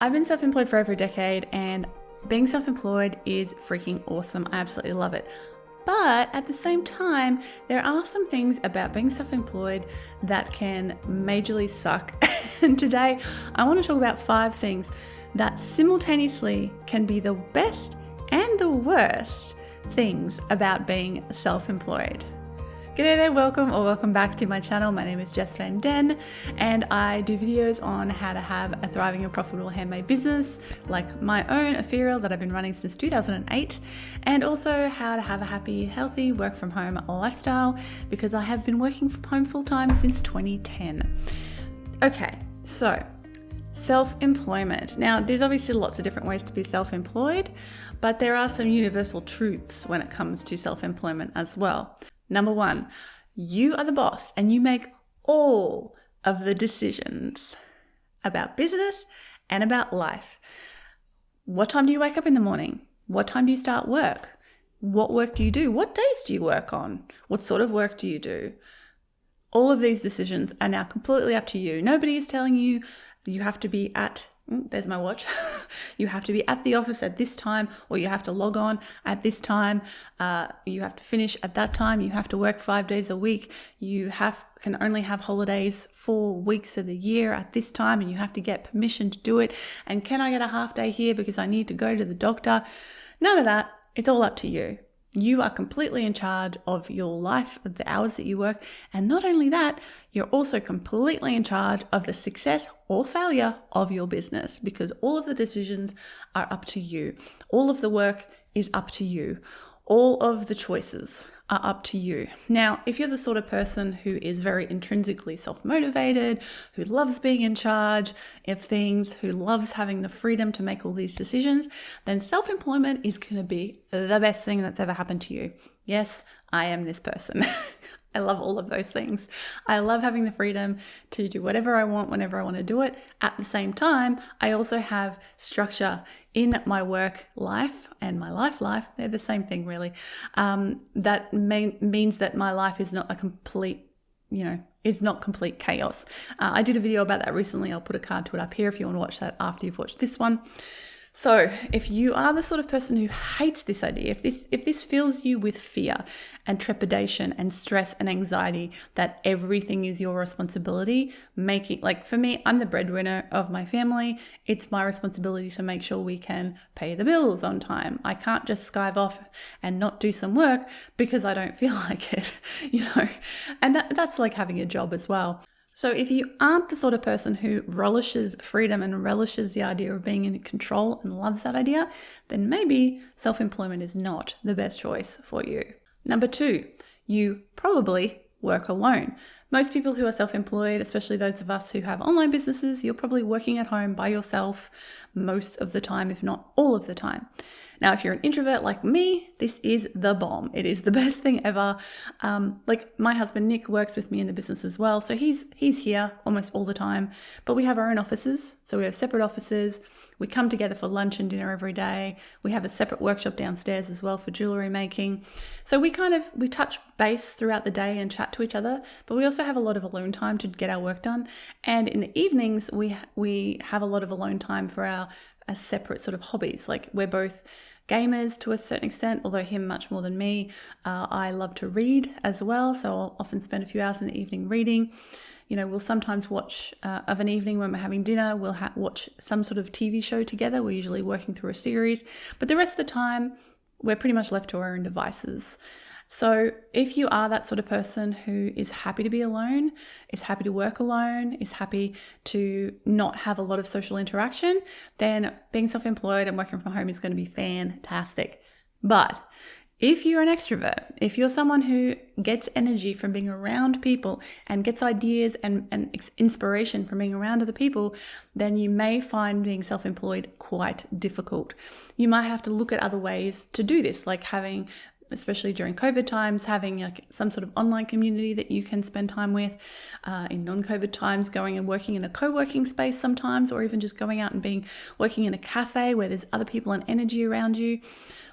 I've been self-employed for over a decade, and being self-employed is freaking awesome. I absolutely love it. But at the same time, there are some things about being self-employed that can majorly suck. And today I want to talk about 5 things that simultaneously can be the best and the worst things about being self-employed. G'day there, welcome back to my channel. My name is Jess Van Den, and I do videos on how to have a thriving and profitable handmade business, like my own ethereal that I've been running since 2008, and also how to have a happy, healthy work from home lifestyle, because I have been working from home full time since 2010. Okay, so self-employment. Now, there's obviously lots of different ways to be self-employed, but there are some universal truths when it comes to self-employment as well. Number 1, you are the boss and you make all of the decisions about business and about life. What time do you wake up in the morning? What time do you start work? What work do you do? What days do you work on? What sort of work do you do? All of these decisions are now completely up to you. Nobody is telling you you have to be at, there's my watch, you have to be at the office at this time, or you have to log on at this time, you have to finish at that time, you have to work 5 days a week, you can only have holidays 4 weeks of the year at this time, and you have to get permission to do it, and can I get a half day here because I need to go to the doctor? None of that. It's all up to you. You are completely in charge of your life, of the hours that you work. And not only that, you're also completely in charge of the success or failure of your business, because all of the decisions are up to you. All of the work is up to you. All of the choices are up to you. Now, if you're the sort of person who is very intrinsically self-motivated, who loves being in charge of things, who loves having the freedom to make all these decisions, then self-employment is going to be the best thing that's ever happened to you. Yes, I am this person. I love all of those things. I love having the freedom to do whatever I want, whenever I want to do it. At the same time, I also have structure in my work life and my life. They're the same thing, really. That means that my life is not a complete, it's not complete chaos. I did a video about that recently. I'll put a card to it up here if you want to watch that after you've watched this one. So if you are the sort of person who hates this idea, if this fills you with fear and trepidation and stress and anxiety that everything is your responsibility, like for me, I'm the breadwinner of my family. It's my responsibility to make sure we can pay the bills on time. I can't just skive off and not do some work because I don't feel like it, and that's like having a job as well. So if you aren't the sort of person who relishes freedom and relishes the idea of being in control and loves that idea, then maybe self-employment is not the best choice for you. Number 2, you probably work alone. Most people who are self-employed, especially those of us who have online businesses, you're probably working at home by yourself most of the time, if not all of the time. Now, if you're an introvert like me, this is the bomb. It is the best thing ever. Like my husband, Nick, works with me in the business as well. So he's here almost all the time, but we have our own offices. So we have separate offices. We come together for lunch and dinner every day. We have a separate workshop downstairs as well for jewellery making. So we touch base throughout the day and chat to each other, but we also have a lot of alone time to get our work done. And in the evenings, we have a lot of alone time for our separate sort of hobbies. Like we're both gamers to a certain extent, although him much more than me. I love to read as well, so I'll often spend a few hours in the evening reading. We'll sometimes watch of an evening when we're having dinner, we'll watch some sort of TV show together. We're usually working through a series, but the rest of the time we're pretty much left to our own devices. So if you are that sort of person who is happy to be alone, is happy to work alone, is happy to not have a lot of social interaction, then being self-employed and working from home is going to be fantastic. But if you're an extrovert, if you're someone who gets energy from being around people and gets ideas and inspiration from being around other people, then you may find being self-employed quite difficult. You might have to look at other ways to do this, like especially during COVID times, having like some sort of online community that you can spend time with. In non-COVID times, going and working in a co-working space sometimes, or even just going out and working in a cafe where there's other people and energy around you.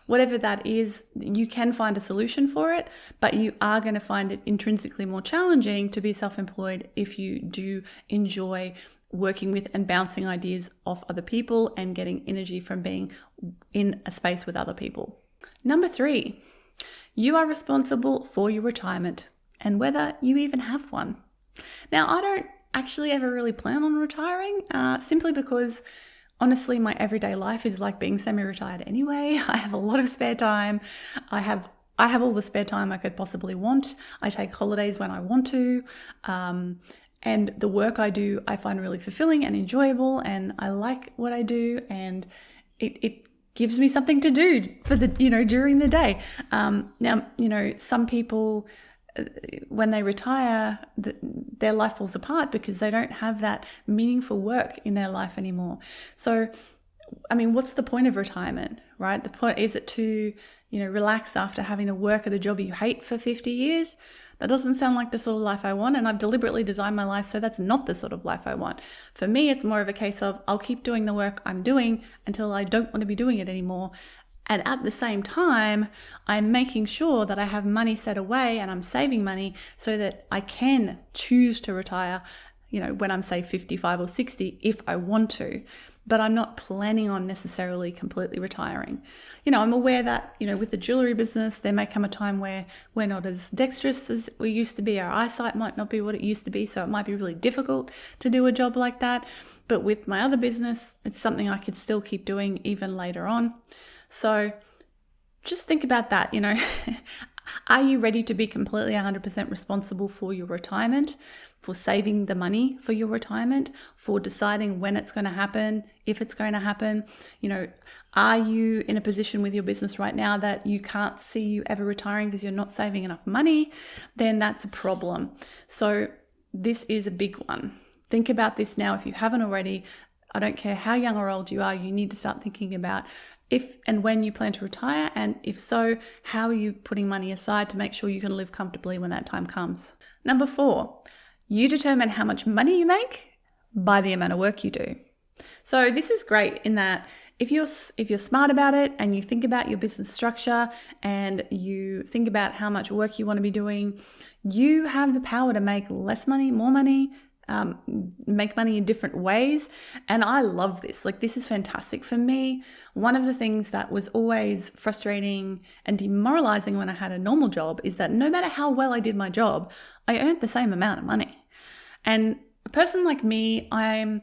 Whatever that is, you can find a solution for it, but you are going to find it intrinsically more challenging to be self-employed if you do enjoy working with and bouncing ideas off other people and getting energy from being in a space with other people. Number 3, you are responsible for your retirement and whether you even have one. Now, I don't actually ever really plan on retiring, simply because honestly, my everyday life is like being semi-retired anyway. I have a lot of spare time. I have all the spare time I could possibly want. I take holidays when I want to. And the work I do, I find really fulfilling and enjoyable, and I like what I do, and it gives me something to do for the, during the day. Now, some people, when they retire, their life falls apart because they don't have that meaningful work in their life anymore. So, what's the point of retirement, right? The point, is it to, relax after having to work at a job you hate for 50 years? That doesn't sound like the sort of life I want, and I've deliberately designed my life so that's not the sort of life I want. For me, it's more of a case of I'll keep doing the work I'm doing until I don't want to be doing it anymore. And at the same time, I'm making sure that I have money set away and I'm saving money so that I can choose to retire, when I'm say 55 or 60 if I want to. But I'm not planning on necessarily completely retiring. I'm aware that, with the jewellery business, there may come a time where we're not as dexterous as we used to be. Our eyesight might not be what it used to be, so it might be really difficult to do a job like that. But with my other business, it's something I could still keep doing even later on. So just think about that, Are you ready to be completely 100% responsible for your retirement, for saving the money for your retirement, for deciding when it's going to happen, if it's going to happen? Are you in a position with your business right now that you can't see you ever retiring because you're not saving enough money? Then that's a problem. So this is a big one. Think about this now if you haven't already. I don't care how young or old you are, you need to start thinking about if and when you plan to retire, and if so, how are you putting money aside to make sure you can live comfortably when that time comes? Number 4, you determine how much money you make by the amount of work you do. So this is great in that if you're smart about it and you think about your business structure and you think about how much work you want to be doing, you have the power to make less money, more money, make money in different ways. And I love this. This is fantastic. For me, one of the things that was always frustrating and demoralizing when I had a normal job is that no matter how well I did my job, I earned the same amount of money. And a person like me, I am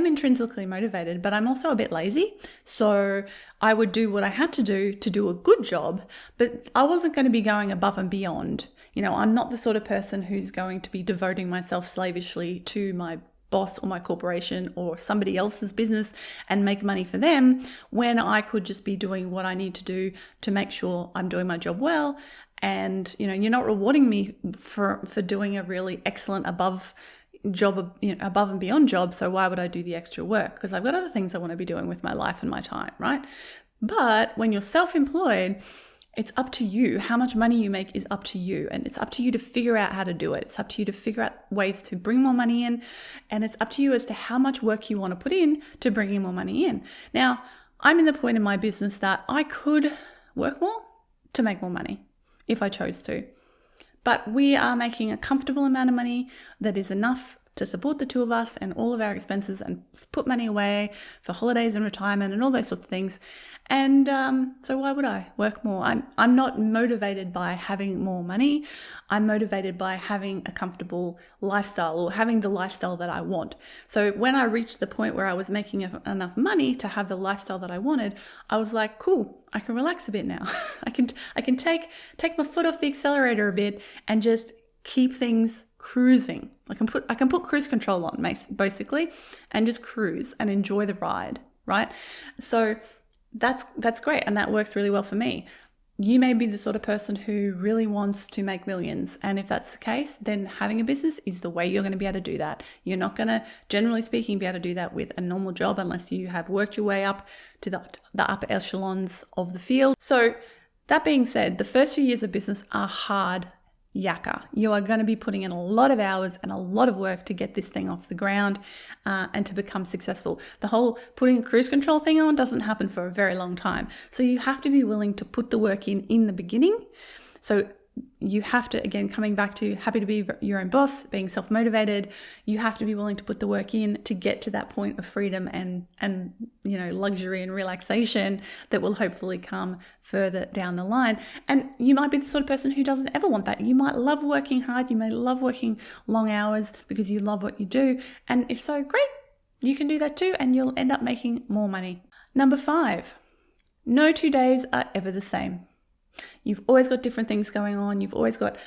intrinsically motivated, but I'm also a bit lazy. So I would do what I had to do a good job, but I wasn't going to be going above and beyond. I'm not the sort of person who's going to be devoting myself slavishly to my boss or my corporation or somebody else's business and make money for them when I could just be doing what I need to do to make sure I'm doing my job well. And, you're not rewarding me for doing a really excellent above and beyond job. So why would I do the extra work? Because I've got other things I want to be doing with my life and my time, right? But when you're self-employed, it's up to you. How much money you make is up to you. And it's up to you to figure out how to do it. It's up to you to figure out ways to bring more money in. And it's up to you as to how much work you want to put in to bring in more money in. Now, I'm in the point in my business that I could work more to make more money if I chose to. But we are making a comfortable amount of money that is enough to support the two of us and all of our expenses and put money away for holidays and retirement and all those sorts of things. And so why would I work more? I'm not motivated by having more money. I'm motivated by having a comfortable lifestyle or having the lifestyle that I want. So when I reached the point where I was making enough money to have the lifestyle that I wanted, I was like, cool, I can relax a bit now. I can take my foot off the accelerator a bit and just keep things cruising. I can put cruise control on basically and just cruise and enjoy the ride, right? So that's great, and that works really well for me. You may be the sort of person who really wants to make millions, and if that's the case, then having a business is the way you're going to be able to do that. You're not going to, generally speaking, be able to do that with a normal job unless you have worked your way up to the upper echelons of the field. So that being said, the first few years of business are hard yakka. You are going to be putting in a lot of hours and a lot of work to get this thing off the ground and to become successful. The whole putting a cruise control thing on doesn't happen for a very long time. So you have to be willing to put the work in the beginning. So you have to, again, coming back to happy to be your own boss, being self-motivated, you have to be willing to put the work in to get to that point of freedom and luxury and relaxation that will hopefully come further down the line. And you might be the sort of person who doesn't ever want that. You might love working hard. You may love working long hours because you love what you do. And if so, great, you can do that too, and you'll end up making more money. Number 5, no 2 days are ever the same. You've always got different things going on. You've always got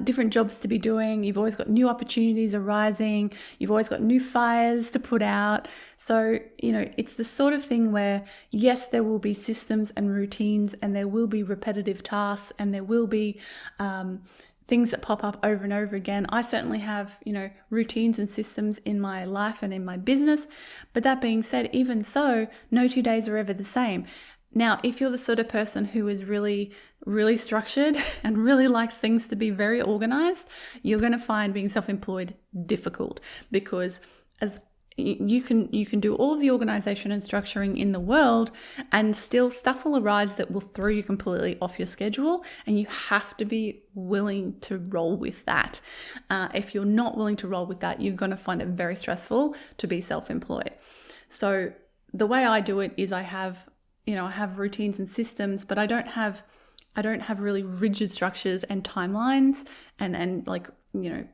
different jobs to be doing. You've always got new opportunities arising. You've always got new fires to put out. So, it's the sort of thing where, yes, there will be systems and routines, and there will be repetitive tasks, and there will be things that pop up over and over again. I certainly have, routines and systems in my life and in my business. But that being said, even so, no 2 days are ever the same. Now, if you're the sort of person who is really, really structured and really likes things to be very organized, you're going to find being self-employed difficult, because as you can do all of the organization and structuring in the world, and still stuff will arise that will throw you completely off your schedule, and you have to be willing to roll with that. If you're not willing to roll with that, you're going to find it very stressful to be self-employed. So the way I do it is I have routines and systems, but I don't have really rigid structures and timelines and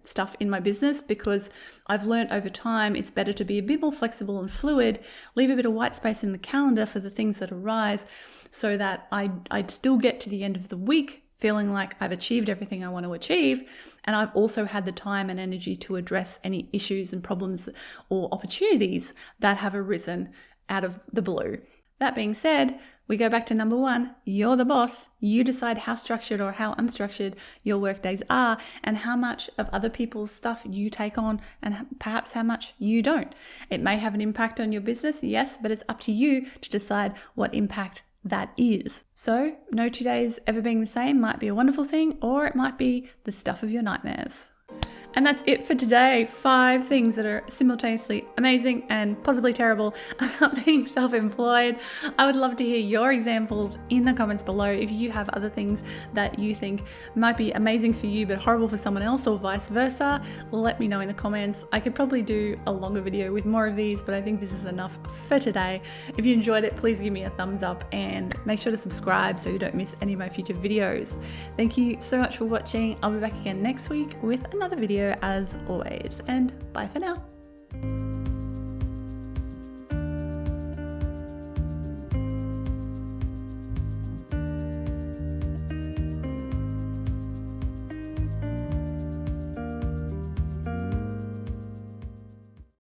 stuff in my business, because I've learned over time it's better to be a bit more flexible and fluid, leave a bit of white space in the calendar for the things that arise, so that I'd still get to the end of the week feeling like I've achieved everything I want to achieve, and I've also had the time and energy to address any issues and problems or opportunities that have arisen out of the blue. That being said, we go back to number 1, you're the boss. You decide how structured or how unstructured your work days are, and how much of other people's stuff you take on, and perhaps how much you don't. It may have an impact on your business, yes, but it's up to you to decide what impact that is. So no 2 days ever being the same might be a wonderful thing, or it might be the stuff of your nightmares. And that's it for today. 5 things that are simultaneously amazing and possibly terrible about being self-employed. I would love to hear your examples in the comments below. If you have other things that you think might be amazing for you but horrible for someone else, or vice versa, let me know in the comments. I could probably do a longer video with more of these, but I think this is enough for today. If you enjoyed it, please give me a thumbs up and make sure to subscribe so you don't miss any of my future videos. Thank you so much for watching. I'll be back again next week with another video as always, and bye for now.